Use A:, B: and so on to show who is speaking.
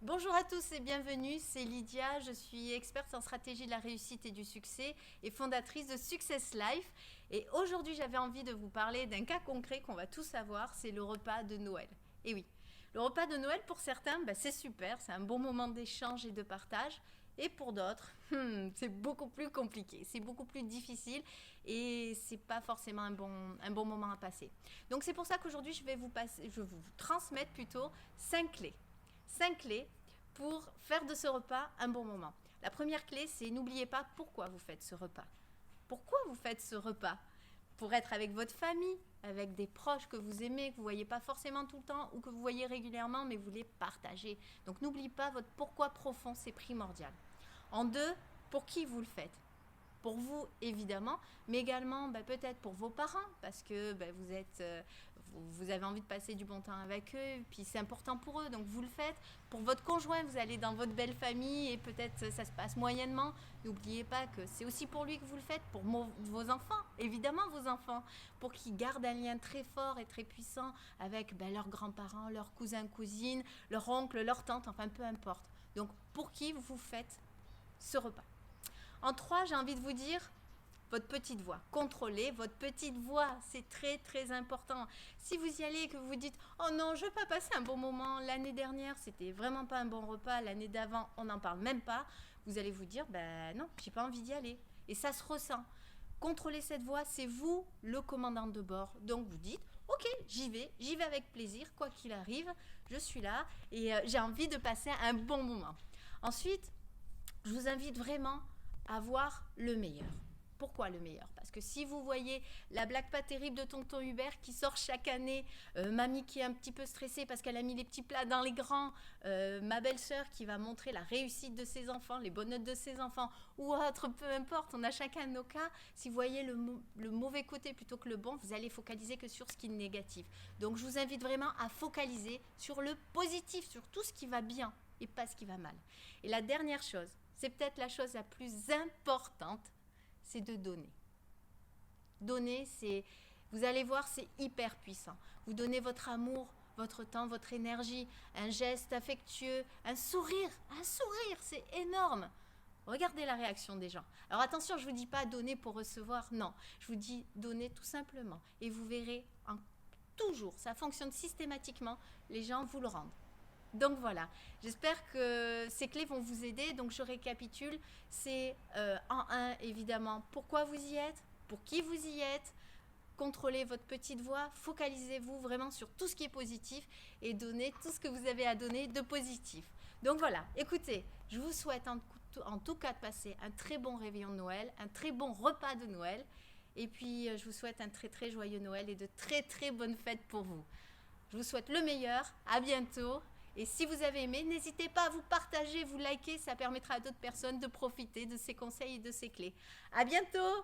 A: Bonjour à tous et bienvenue, c'est Lydia, je suis experte en stratégie de la réussite et du succès et fondatrice de Success Life. Et aujourd'hui j'avais envie de vous parler d'un cas concret qu'on va tous avoir, c'est le repas de Noël. Et oui, le repas de Noël pour certains, c'est super, c'est un bon moment d'échange et de partage. Et pour d'autres, c'est beaucoup plus compliqué, c'est beaucoup plus difficile et c'est pas forcément un bon moment à passer. Donc c'est pour ça qu'aujourd'hui je vais vous transmettre plutôt 5 clés. 5 clés pour faire de ce repas un bon moment. La première clé, c'est n'oubliez pas pourquoi vous faites ce repas. Pourquoi vous faites ce repas? Pour être avec votre famille, avec des proches que vous aimez, que vous ne voyez pas forcément tout le temps ou que vous voyez régulièrement, mais vous les partagez. Donc n'oubliez pas votre pourquoi profond, c'est primordial. En deux, pour qui vous le faites? Pour vous évidemment, mais également peut-être pour vos parents parce que vous avez envie de passer du bon temps avec eux, puis c'est important pour eux, donc vous le faites. Pour votre conjoint, vous allez dans votre belle famille et peut-être ça se passe moyennement. N'oubliez pas que c'est aussi pour lui que vous le faites, pour vos enfants, évidemment vos enfants, pour qu'ils gardent un lien très fort et très puissant avec leurs grands-parents, leurs cousins, cousines, leur oncle, leur tante, enfin peu importe. Donc pour qui vous faites ce repas? En 3, j'ai envie de vous dire votre petite voix. Contrôlez votre petite voix, c'est très très important. Si vous y allez et que vous vous dites « Oh non, je ne veux pas passer un bon moment, l'année dernière c'était vraiment pas un bon repas, l'année d'avant on n'en parle même pas », vous allez vous dire « Ben non, j'ai pas envie d'y aller ». Et ça se ressent. Contrôlez cette voix, c'est vous le commandant de bord. Donc vous dites « Ok, j'y vais avec plaisir, quoi qu'il arrive, je suis là et j'ai envie de passer un bon moment ». Ensuite, je vous invite vraiment à voir le meilleur. Pourquoi le meilleur? Parce que si vous voyez la blague pas terrible de tonton Hubert qui sort chaque année, mamie qui est un petit peu stressée parce qu'elle a mis les petits plats dans les grands, ma belle-sœur qui va montrer la réussite de ses enfants, les bonnes notes de ses enfants, ou autre, peu importe, on a chacun nos cas. Si vous voyez le mauvais côté plutôt que le bon, vous allez focaliser que sur ce qui est négatif. Donc je vous invite vraiment à focaliser sur le positif, sur tout ce qui va bien et pas ce qui va mal. Et la dernière chose, c'est peut-être la chose la plus importante, c'est de donner. Donner, vous allez voir, c'est hyper puissant. Vous donnez votre amour, votre temps, votre énergie, un geste affectueux, un sourire, c'est énorme. Regardez la réaction des gens. Alors attention, je ne vous dis pas donner pour recevoir, non. Je vous dis donner tout simplement. Et vous verrez, toujours, ça fonctionne systématiquement, les gens vous le rendent. Donc voilà, j'espère que ces clés vont vous aider. Donc je récapitule, c'est en 1 évidemment pourquoi vous y êtes, pour qui vous y êtes, contrôlez votre petite voix, focalisez-vous vraiment sur tout ce qui est positif et donnez tout ce que vous avez à donner de positif. Donc voilà, écoutez, je vous souhaite en tout cas de passer un très bon réveillon de Noël, un très bon repas de Noël et puis je vous souhaite un très très joyeux Noël et de très très bonnes fêtes pour vous. Je vous souhaite le meilleur, à bientôt. Et si vous avez aimé, n'hésitez pas à vous partager, vous liker, ça permettra à d'autres personnes de profiter de ces conseils et de ces clés. À bientôt!